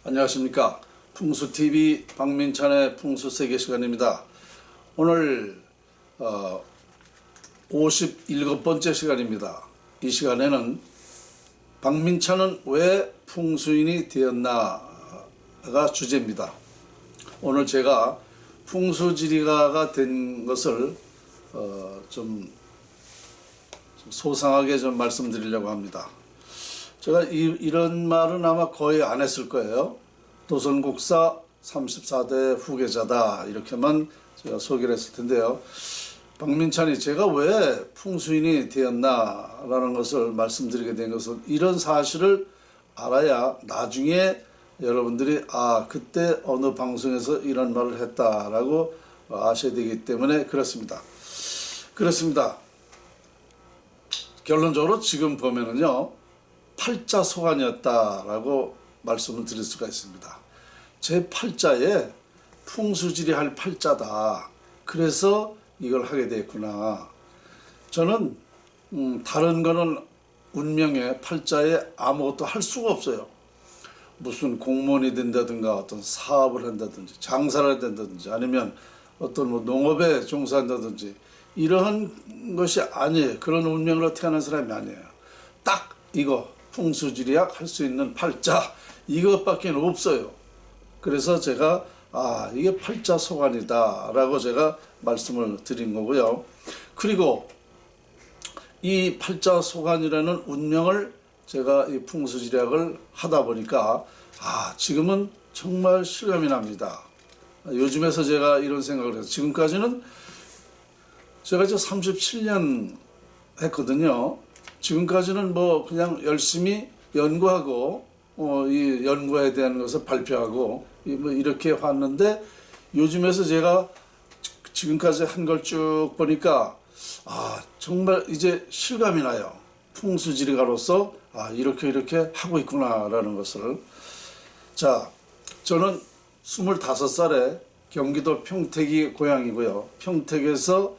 안녕하십니까. 풍수TV 박민찬의 풍수세계 시간입니다. 오늘 57번째 시간입니다. 이 시간에는 박민찬은 왜 풍수인이 되었나가 주제입니다. 오늘 제가 풍수지리가가 된 것을 좀 소상하게 좀 말씀드리려고 합니다. 제가 이런 말은 아마 거의 안 했을 거예요. 도선국사 34대 후계자다 이렇게만 제가 소개를 했을 텐데요. 박민찬이 제가 왜 풍수인이 되었나라는 것을 말씀드리게 된 것은 이런 사실을 알아야 나중에 여러분들이 그때 어느 방송에서 이런 말을 했다라고 아셔야 되기 때문에 그렇습니다. 결론적으로 지금 보면은요. 팔자소관이었다라고 말씀을 드릴 수가 있습니다. 제 팔자에 풍수지리 할 팔자다. 그래서 이걸 하게 됐구나. 저는 다른 거는 운명의 팔자에 아무것도 할 수가 없어요. 무슨 공무원이 된다든가 어떤 사업을 한다든지 장사를 한다든지 아니면 어떤 농업에 종사한다든지 이러한 것이 아니에요. 그런 운명으로 태어난 사람이 아니에요. 딱 이거 풍수지리학 할 수 있는 팔자 이것밖에 없어요. 그래서 제가 이게 팔자소관이다 라고 제가 말씀을 드린 거고요. 그리고 이 팔자소관이라는 운명을 제가 이 풍수지리학을 하다 보니까 지금은 정말 실감이 납니다. 요즘에서 제가 이런 생각을 해서 지금까지는 제가 이제 37년 했거든요. 지금까지는 뭐 그냥 열심히 연구하고 이 연구에 대한 것을 발표하고 뭐 이렇게 왔는데 요즘에서 제가 지금까지 한 걸 쭉 보니까 정말 이제 실감이 나요. 풍수지리가로서 이렇게 하고 있구나라는 것을. 자, 저는 25살에 경기도 평택이 고향이고요. 평택에서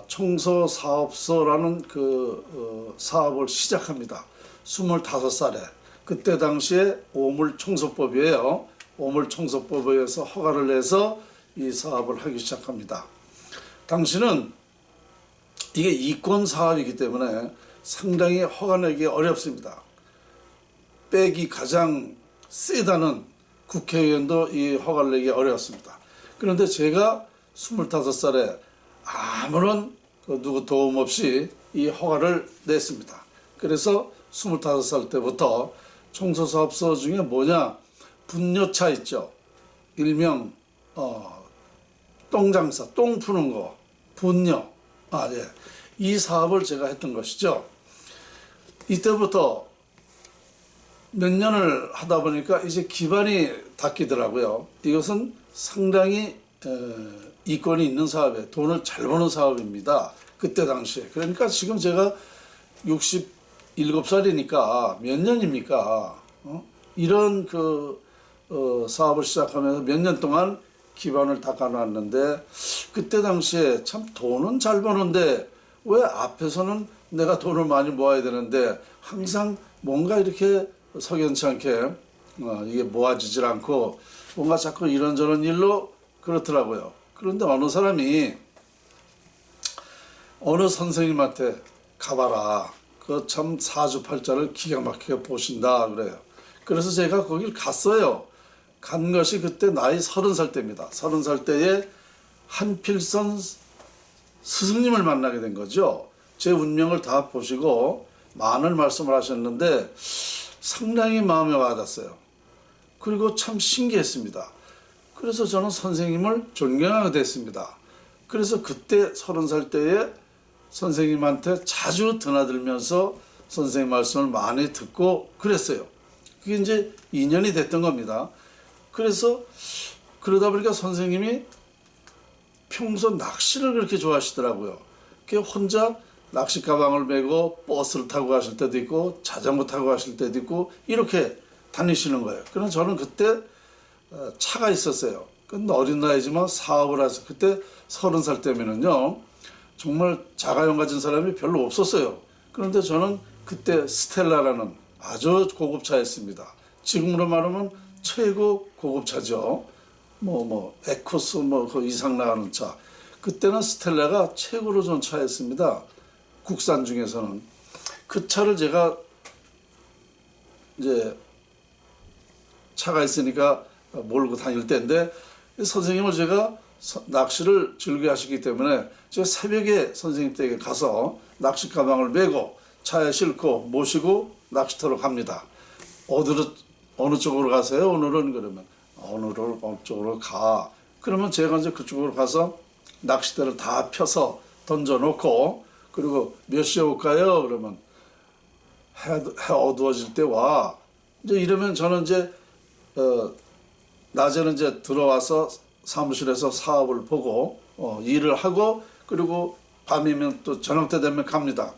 청소사업소라는 사업을 시작합니다. 25살에. 그때 당시에 오물청소법이에요. 오물청소법에서 허가를 내서 이 사업을 하기 시작합니다. 당시는 이게 이권사업이기 때문에 상당히 허가 내기 어렵습니다. 백이 가장 세다는 국회의원도 이 허가를 내기 어려웠습니다. 그런데 제가 25살에 아무런 누구 도움 없이 이 허가를 냈습니다. 그래서 25살 때부터 청소사업소 중에 분뇨차 있죠. 일명 똥장사, 똥 푸는 거, 분뇨. 이 사업을 제가 했던 것이죠. 이때부터 몇 년을 하다 보니까 이제 기반이 닦이더라고요. 이것은 상당히 이권이 있는 사업에 돈을 잘 버는 사업입니다. 그때 당시에. 그러니까 지금 제가 67살이니까 몇 년입니까? 이런 사업을 시작하면서 몇 년 동안 기반을 닦아놨는데 그때 당시에 참 돈은 잘 버는데 왜 앞에서는 내가 돈을 많이 모아야 되는데 항상 뭔가 이렇게 석연치 않게 이게 모아지질 않고 뭔가 자꾸 이런저런 일로 그렇더라고요. 그런데 어느 사람이 어느 선생님한테 가봐라. 그 참 사주팔자를 기가 막히게 보신다 그래요. 그래서 제가 거길 갔어요. 간 것이 그때 나이 30살 때입니다. 30살 때에 한필선 스승님을 만나게 된 거죠. 제 운명을 다 보시고 많은 말씀을 하셨는데 상당히 마음에 와닿았어요. 그리고 참 신기했습니다. 그래서 저는 선생님을 존경하게 됐습니다. 그래서 그때 30살 때에 선생님한테 자주 드나들면서 선생님 말씀을 많이 듣고 그랬어요. 그게 이제 2년이 됐던 겁니다. 그래서 그러다 보니까 선생님이 평소 낚시를 그렇게 좋아하시더라고요. 혼자 낚시 가방을 메고 버스를 타고 가실 때도 있고 자전거 타고 가실 때도 있고 이렇게 다니시는 거예요. 그래서 저는 그때 차가 있었어요. 근데 어린 나이지만 사업을 해서 그때 30살 때면은요 정말 자가용 가진 사람이 별로 없었어요. 그런데 저는 그때 스텔라라는 아주 고급차였습니다. 지금으로 말하면 최고 고급차죠. 에코스 그 이상 나가는 차. 그때는 스텔라가 최고로 좋은 차였습니다. 국산 중에서는. 그 차를 제가 이제 차가 있으니까 몰고 다닐 때인데 선생님을 제가 낚시를 즐겨 하시기 때문에 제가 새벽에 선생님 댁에 가서 낚시 가방을 메고 차에 싣고 모시고 낚시터로 갑니다. 어느 쪽으로 가세요? 오늘은 그러면 어느 쪽으로 가. 그러면 제가 이제 그쪽으로 가서 낚싯대를 다 펴서 던져놓고 그리고 몇 시에 올까요? 그러면 해 어두워질 때 와. 이제 이러면 저는 이제 낮에는 이제 들어와서 사무실에서 사업을 보고 일을 하고 그리고 밤이면 또 저녁 때 되면 갑니다.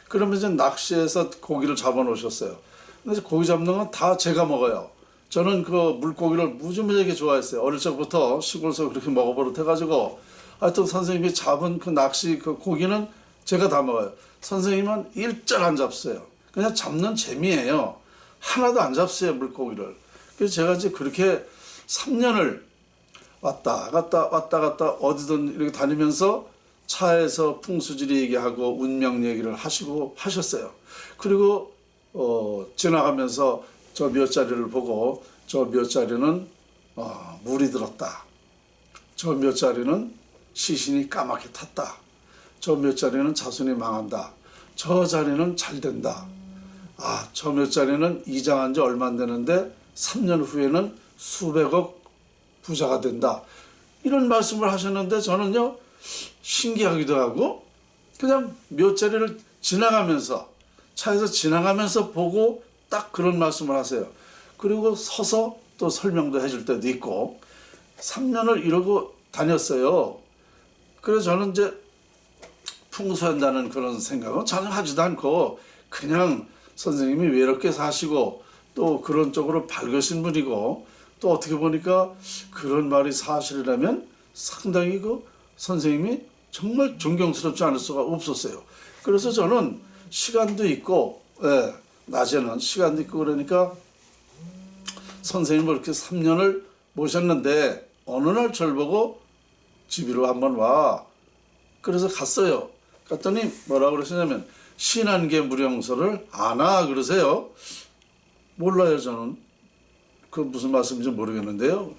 그러면 이제 낚시해서 고기를 잡아 놓으셨어요. 근데 고기 잡는 건 다 제가 먹어요. 저는 그 물고기를 무지무지하게 좋아했어요. 어릴 적부터 시골에서 그렇게 먹어버릇 해가지고 하여튼 선생님이 잡은 그 낚시 그 고기는 제가 다 먹어요. 선생님은 일절 안 잡어요. 그냥 잡는 재미예요. 하나도 안 잡어요, 물고기를. 그래서 제가 이제 그렇게 3년을 왔다 갔다 어디든 이렇게 다니면서 차에서 풍수지리 얘기하고 운명 얘기를 하시고 하셨어요. 그리고 지나가면서 저 몇 자리를 보고 저 몇 자리는 물이 들었다. 저 몇 자리는 시신이 까맣게 탔다. 저 몇 자리는 자손이 망한다. 저 자리는 잘 된다. 저 몇 자리는 이장한 지 얼마 안 되는데 3년 후에는 수백억 부자가 된다. 이런 말씀을 하셨는데 저는요 신기하기도 하고 그냥 몇 자리를 지나가면서 차에서 지나가면서 보고 딱 그런 말씀을 하세요. 그리고 서서 또 설명도 해줄 때도 있고 3년을 이러고 다녔어요. 그래서 저는 이제 풍수한다는 그런 생각은 전혀 하지도 않고 그냥 선생님이 외롭게 사시고 또 그런 쪽으로 밝으신 분이고 또 어떻게 보니까 그런 말이 사실이라면 상당히 그 선생님이 정말 존경스럽지 않을 수가 없었어요. 그래서 저는 시간도 있고 낮에는 시간도 있고 그러니까 선생님을 이렇게 3년을 모셨는데 어느 날 저를 보고 집으로 한번 와. 그래서 갔어요. 갔더니 뭐라고 그러시냐면 신한계 무령서를 아나 그러세요. 몰라요 저는. 그 무슨 말씀인지 모르겠는데요.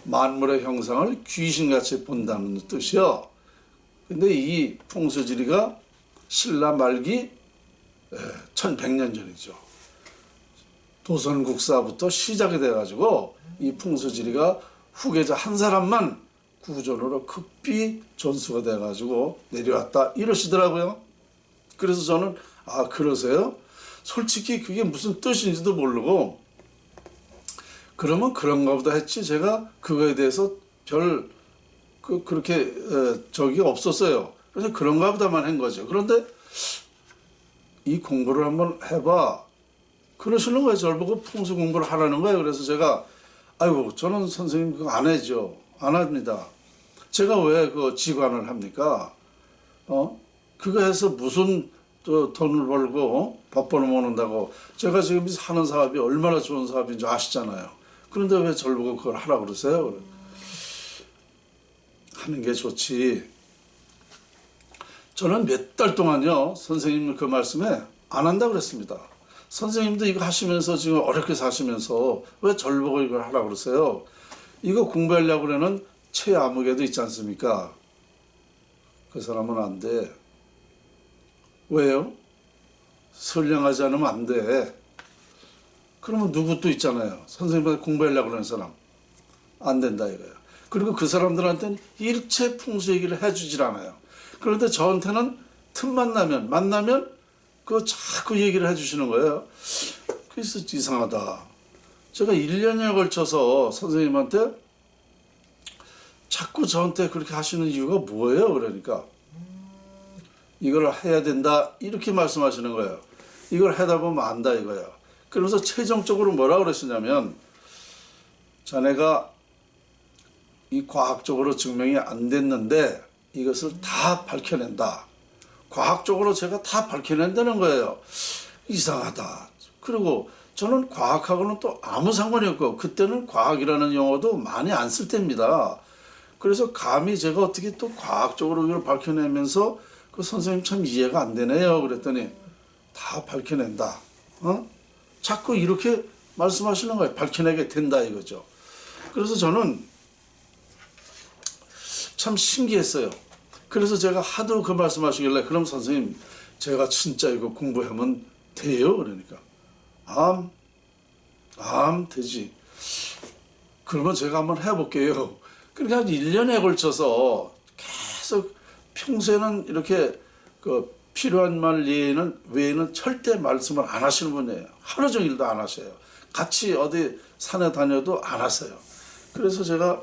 만물의 형상을 귀신같이 본다는 뜻이요. 근데 이 풍수지리가 신라 말기 1100년 전이죠. 도선국사부터 시작이 돼가지고 이 풍수지리가 후계자 한 사람만 구전으로 급비 전수가 돼가지고 내려왔다 이러시더라고요. 그래서 저는 그러세요? 솔직히 그게 무슨 뜻인지도 모르고 그러면 그런가 보다 했지 제가 그거에 대해서 그렇게 적이 없었어요. 그래서 그런가 보다만 한 거죠. 그런데 이 공부를 한번 해봐. 그러시는 거예요. 저를 보고 풍수 공부를 하라는 거예요. 그래서 제가 아이고 저는 선생님 그거 안 해죠. 안 합니다. 제가 왜 그 지관을 합니까? 그거 해서 무슨 또 돈을 벌고 밥 벌어먹는다고 제가 지금 하는 사업이 얼마나 좋은 사업인 줄 아시잖아요. 그런데 왜 저를 보고 그걸 하라고 그러세요? 하는 게 좋지. 저는 몇 달 동안요 선생님 그 말씀에 안 한다고 그랬습니다. 선생님도 이거 하시면서 지금 어렵게 사시면서 왜 저를 보고 이걸 하라고 그러세요? 이거 공부하려고 그러는 최아무개도 있지 않습니까? 그 사람은 안 돼. 왜요? 선량하지 않으면 안 돼. 그러면 누구 또 있잖아요. 선생님한테 공부하려고 그러는 사람. 안 된다 이거예요. 그리고 그 사람들한테는 일체 풍수 얘기를 해주질 않아요. 그런데 저한테는 틈만 만나면 그거 자꾸 얘기를 해주시는 거예요. 그래서 이상하다. 제가 1년에 걸쳐서 선생님한테 자꾸 저한테 그렇게 하시는 이유가 뭐예요? 그러니까 이걸 해야 된다 이렇게 말씀하시는 거예요. 이걸 하다 보면 안다 이거예요. 그러면서 최종적으로 뭐라고 그러시냐면 자네가 이 과학적으로 증명이 안 됐는데 이것을 다 밝혀낸다. 과학적으로 제가 다 밝혀낸다는 거예요. 이상하다. 그리고 저는 과학하고는 또 아무 상관이 없고 그때는 과학이라는 용어도 많이 안 쓸 때입니다. 그래서 감히 제가 어떻게 또 과학적으로 이걸 밝혀내면서 그 선생님 참 이해가 안 되네요. 그랬더니 다 밝혀낸다. 자꾸 이렇게 말씀하시는 거예요. 밝혀내게 된다 이거죠. 그래서 저는 참 신기했어요. 그래서 제가 하도 그 말씀하시길래 그럼 선생님 제가 진짜 이거 공부하면 돼요? 그러니까 되지. 그러면 제가 한번 해볼게요. 그러니까 한 1년에 걸쳐서 계속 평소에는 이렇게 그 필요한 말 외에는 절대 말씀을 안 하시는 분이에요. 하루 종일도 안 하셔요. 같이 어디 산에 다녀도 안 하세요. 그래서 제가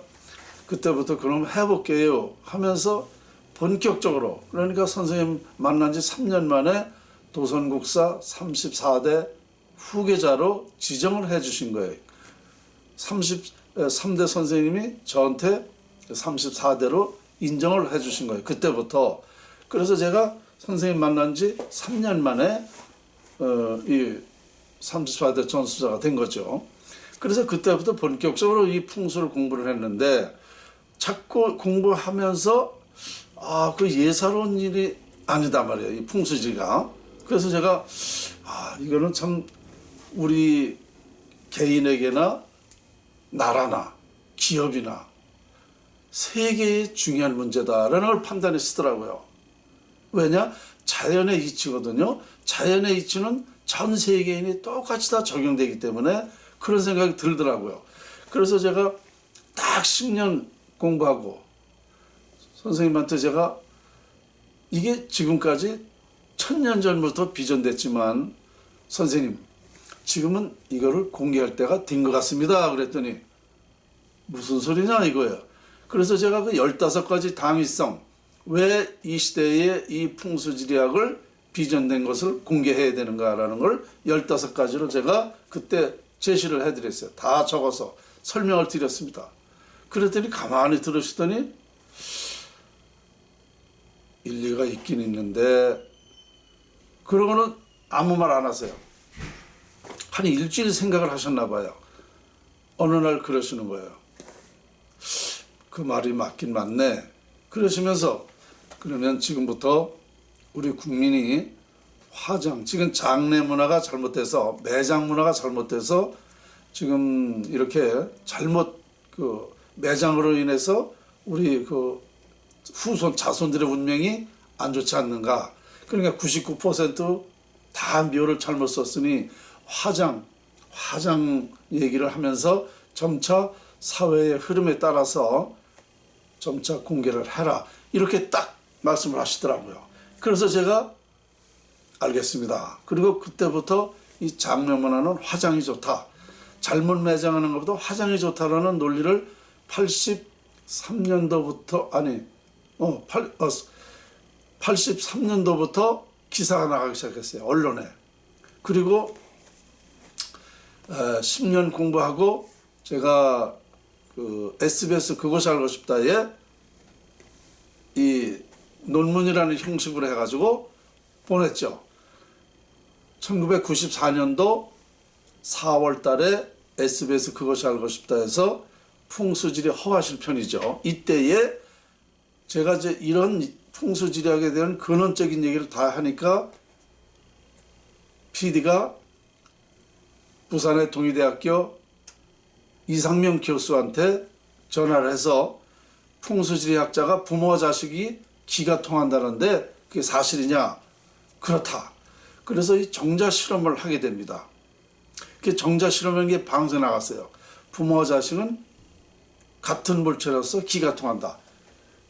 그때부터 그럼 해볼게요 하면서 본격적으로, 그러니까 선생님 만난 지 3년 만에 도선국사 34대 후계자로 지정을 해 주신 거예요. 33대 선생님이 저한테 34대로 인정을 해 주신 거예요. 그때부터. 그래서 제가 선생님 만난 지 3년 만에 이 34대 전수자가 된 거죠. 그래서 그때부터 본격적으로 이 풍수를 공부를 했는데 자꾸 공부하면서 그 예사로운 일이 아니다 말이에요. 이 풍수지가. 그래서 제가 이거는 참 우리 개인에게나 나라나 기업이나 세계의 중요한 문제다라는 걸 판단했더라고요. 왜냐? 자연의 이치거든요. 자연의 이치는 전 세계인이 똑같이 다 적용되기 때문에 그런 생각이 들더라고요. 그래서 제가 딱 10년 공부하고 선생님한테 제가 이게 지금까지 1000년 전부터 비전됐지만 선생님 지금은 이거를 공개할 때가 된 것 같습니다. 그랬더니 무슨 소리냐 이거예요. 그래서 제가 그 15가지 당위성, 왜 이 시대에 이 풍수지리학을 비전된 것을 공개해야 되는가라는 걸 15가지로 제가 그때 제시를 해드렸어요. 다 적어서 설명을 드렸습니다. 그랬더니 가만히 들으시더니 일리가 있긴 있는데 그러고는 아무 말 안 하세요. 한 일주일 생각을 하셨나 봐요. 어느 날 그러시는 거예요. 그 말이 맞긴 맞네. 그러시면서 그러면 지금부터 우리 국민이 화장, 지금 장례 문화가 잘못돼서 매장 문화가 잘못돼서 지금 이렇게 잘못 그 매장으로 인해서 우리 그 후손 자손들의 운명이 안 좋지 않는가. 그러니까 99%다 묘를 잘못 썼으니 화장 얘기를 하면서 점차 사회의 흐름에 따라서 점차 공개를 해라. 이렇게 딱 말씀을 하시더라고요. 그래서 제가 알겠습니다. 그리고 그때부터 이 장례 문화는 화장이 좋다. 잘못 매장하는 것보다 화장이 좋다라는 논리를 83년도부터 83년도부터 기사가 나가기 시작했어요. 언론에. 그리고 10년 공부하고 제가 그 SBS 그것이 알고 싶다에 이 논문이라는 형식으로 해가지고 보냈죠. 1994년도 4월 달에 SBS 그것이 알고 싶다 해서 풍수지리 허가실편이죠. 이때에 제가 이제 이런 풍수지리학에 대한 근원적인 얘기를 다 하니까 PD가 부산의 동의대학교 이상명 교수한테 전화를 해서 풍수지리학자가 부모와 자식이 기가 통한다는데 그게 사실이냐? 그렇다. 그래서 이 정자 실험을 하게 됩니다. 그 정자 실험이라는 게 방송에 나갔어요. 부모와 자식은 같은 물체로서 기가 통한다.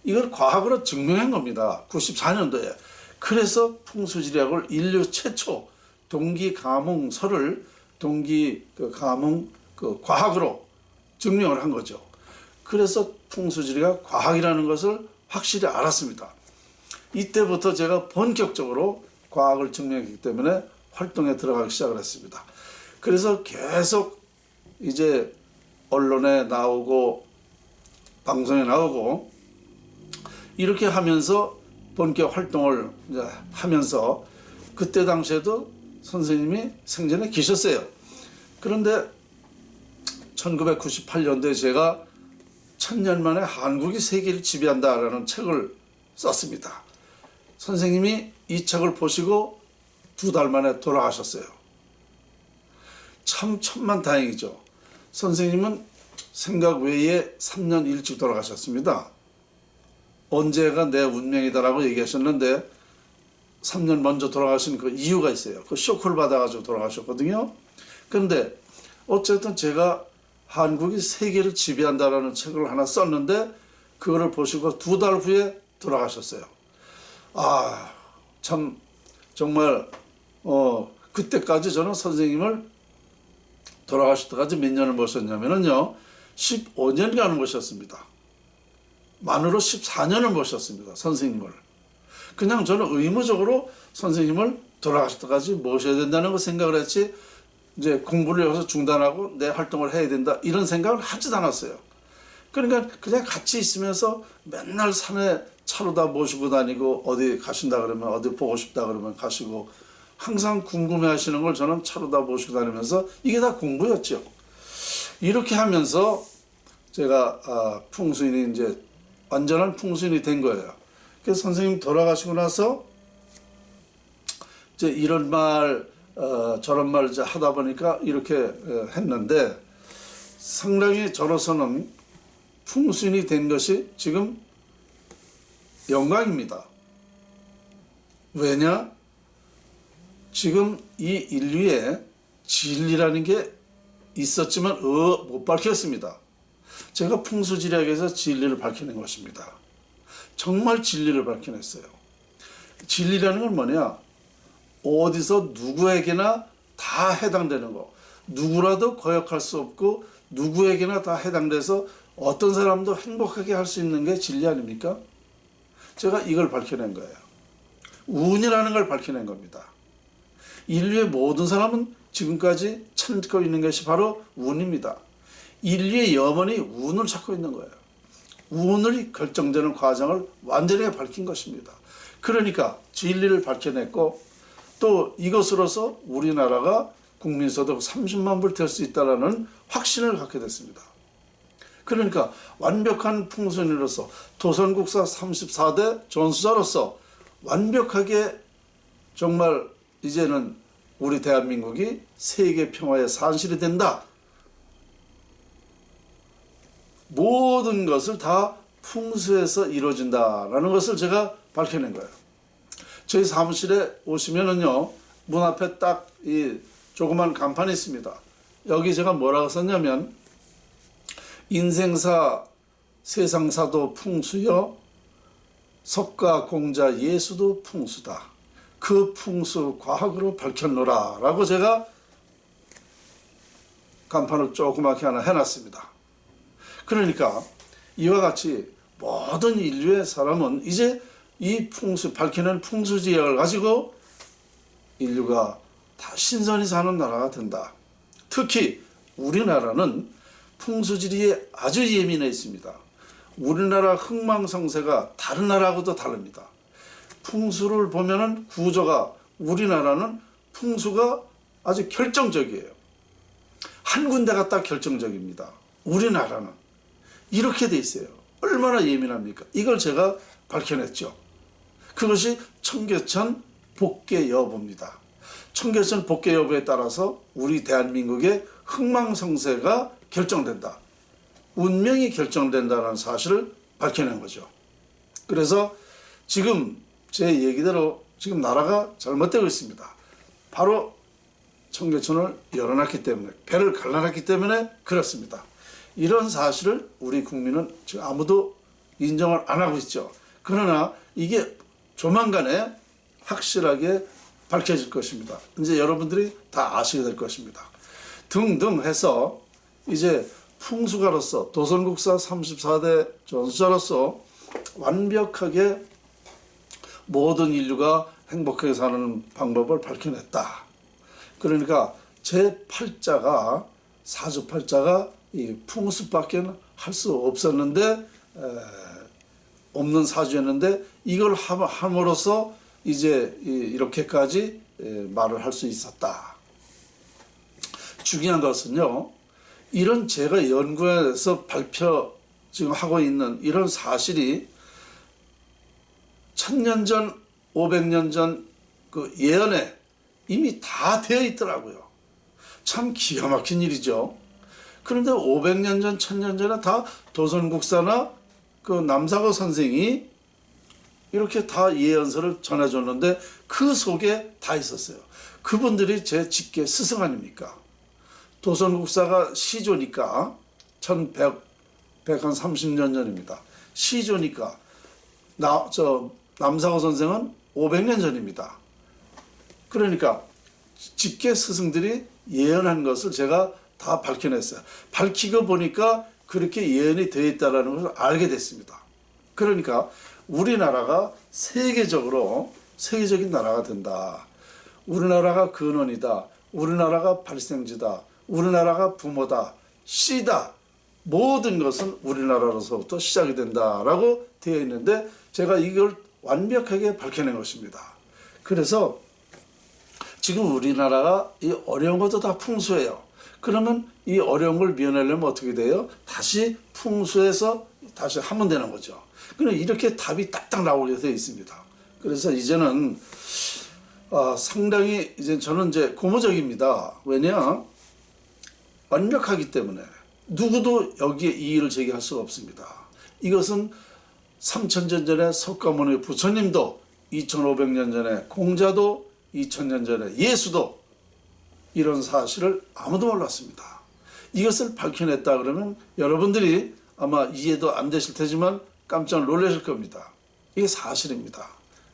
이걸 과학으로 증명한 겁니다. 94년도에. 그래서 풍수지리학을 인류 최초 동기가뭉설을 동기가뭉 과학으로 증명을 한 거죠. 그래서 풍수지리가 과학이라는 것을 확실히 알았습니다. 이때부터 제가 본격적으로 과학을 증명했기 때문에 활동에 들어가기 시작을 했습니다. 그래서 계속 이제 언론에 나오고 방송에 나오고 이렇게 하면서 본격 활동을 이제 하면서 그때 당시에도 선생님이 생전에 계셨어요. 그런데 1998년도에 제가 1000년 만에 한국이 세계를 지배한다라는 책을 썼습니다. 선생님이 이 책을 보시고 2달 만에 돌아가셨어요. 참 천만다행이죠. 선생님은 생각 외에 3년 일찍 돌아가셨습니다. 언제가 내 운명이다라고 얘기하셨는데 3년 먼저 돌아가신 그 이유가 있어요. 그 쇼크를 받아가지고 돌아가셨거든요. 그런데 어쨌든 제가 한국이 세계를 지배한다라는 책을 하나 썼는데 그거를 보시고 2달 후에 돌아가셨어요. 참 정말 그때까지 저는 선생님을 돌아가실 때까지 몇 년을 모셨냐면요 15년간을 모셨습니다. 만으로 14년을 모셨습니다. 선생님을. 그냥 저는 의무적으로 선생님을 돌아가실 때까지 모셔야 된다는 거 생각을 했지 이제 공부를 여기서 중단하고 내 활동을 해야 된다 이런 생각을 하지도 않았어요. 그러니까 그냥 같이 있으면서 맨날 산에 차로다 모시고 다니고 어디 가신다 그러면 어디 보고 싶다 그러면 가시고 항상 궁금해 하시는 걸 저는 차로다 모시고 다니면서 이게 다 공부였죠. 이렇게 하면서 제가 풍수인이 이제 완전한 풍수인이 된 거예요. 그래서 선생님 돌아가시고 나서 이제 이런 말 저런 말 이제 하다 보니까 이렇게 했는데 상당히 저로서는 풍수인이 된 것이 지금 영광입니다. 왜냐? 지금 이 인류에 진리라는 게 있었지만 못 밝혔습니다. 제가 풍수지리학에서 진리를 밝혀낸 것입니다. 정말 진리를 밝혀냈어요. 진리라는 건 뭐냐? 어디서 누구에게나 다 해당되는 거. 누구라도 거역할 수 없고 누구에게나 다 해당돼서 어떤 사람도 행복하게 할 수 있는 게 진리 아닙니까? 제가 이걸 밝혀낸 거예요. 운이라는 걸 밝혀낸 겁니다. 인류의 모든 사람은 지금까지 찾고 있는 것이 바로 운입니다. 인류의 영혼이 운을 찾고 있는 거예요. 운이 결정되는 과정을 완전히 밝힌 것입니다. 그러니까 진리를 밝혀냈고 또 이것으로서 우리나라가 국민소득 30만 불 될 수 있다는 확신을 갖게 됐습니다. 그러니까 완벽한 풍수인으로서 도선국사 34대 전수자로서 완벽하게 정말 이제는 우리 대한민국이 세계 평화의 산실이 된다. 모든 것을 다 풍수에서 이루어진다라는 것을 제가 밝혀낸 거예요. 저희 사무실에 오시면은요 문 앞에 딱 이 조그만 간판이 있습니다. 여기 제가 뭐라고 썼냐면 인생사 세상사도 풍수여 석가공자 예수도 풍수다. 그 풍수 과학으로 밝혔노라 라고 제가 간판을 조그맣게 하나 해놨습니다. 그러니까 이와 같이 모든 인류의 사람은 이제 이 풍수 밝히는 풍수지역을 가지고 인류가 다 신선히 사는 나라가 된다. 특히 우리나라는 풍수지리에 아주 예민해 있습니다. 우리나라 흥망성쇠가 다른 나라하고도 다릅니다. 풍수를 보면은 구조가 우리나라는 풍수가 아주 결정적이에요. 한 군데가 딱 결정적입니다. 우리나라는 이렇게 돼 있어요. 얼마나 예민합니까? 이걸 제가 밝혀냈죠. 그것이 청계천 복계 여부입니다. 청계천 복계 여부에 따라서 우리 대한민국의 흥망성쇠가 결정된다. 운명이 결정된다는 사실을 밝혀낸 거죠. 그래서 지금 제 얘기대로 지금 나라가 잘못되고 있습니다. 바로 청계천을 열어놨기 때문에, 배를 갈라놨기 때문에 그렇습니다. 이런 사실을 우리 국민은 지금 아무도 인정을 안 하고 있죠. 그러나 이게 조만간에 확실하게 밝혀질 것입니다. 이제 여러분들이 다 아시게 될 것입니다. 등등 해서 이제 풍수가로서 도선국사 34대 전수자로서 완벽하게 모든 인류가 행복하게 사는 방법을 밝혀냈다. 그러니까 제 팔자가 사주팔자가 이 풍수밖에 할 수 없었는데 없는 사주였는데 이걸 함으로써 이제 이렇게까지 말을 할 수 있었다. 중요한 것은요. 이런 제가 연구해서 발표 지금 하고 있는 이런 사실이 1000년 전, 500년 전 그 예언에 이미 다 되어 있더라고요. 참 기가 막힌 일이죠. 그런데 500년 전, 1000년 전에 다 도선국사나 그 남사고 선생이 이렇게 다 예언서를 전해줬는데 그 속에 다 있었어요. 그분들이 제 직계 스승 아닙니까? 도선국사가 시조니까 1130년 전입니다. 시조니까 남사고 선생은 500년 전입니다. 그러니까 직계 스승들이 예언한 것을 제가 다 밝혀냈어요. 밝히고 보니까 그렇게 예언이 되어 있다는 것을 알게 됐습니다. 그러니까 우리나라가 세계적인 나라가 된다. 우리나라가 근원이다. 우리나라가 발생지다. 우리나라가 부모다. 씨다. 모든 것은 우리나라로서부터 시작이 된다라고 되어 있는데 제가 이걸 완벽하게 밝혀낸 것입니다. 그래서 지금 우리나라가 이 어려운 것도 다 풍수예요. 그러면 이 어려운 걸 면하려면 어떻게 돼요? 다시 풍수에서 다시 하면 되는 거죠. 그럼 이렇게 답이 딱딱 나오게 되어 있습니다. 그래서 이제는 상당히 이제 저는 이제 고무적입니다. 왜냐? 완벽하기 때문에 누구도 여기에 이의를 제기할 수가 없습니다. 이것은 3000년 전에 석가모니 부처님도 2500년 전에 공자도 2000년 전에 예수도 이런 사실을 아무도 몰랐습니다. 이것을 밝혀냈다 그러면 여러분들이 아마 이해도 안 되실 테지만 깜짝 놀라실 겁니다. 이게 사실입니다.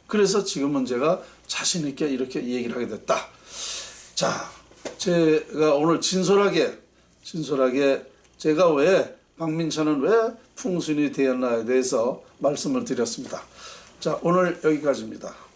그래서 지금은 제가 자신 있게 이렇게 얘기를 하게 됐다. 자, 제가 오늘 진솔하게 제가 왜 박민찬은 왜 풍순이 되었나에 대해서 말씀을 드렸습니다. 자, 오늘 여기까지입니다.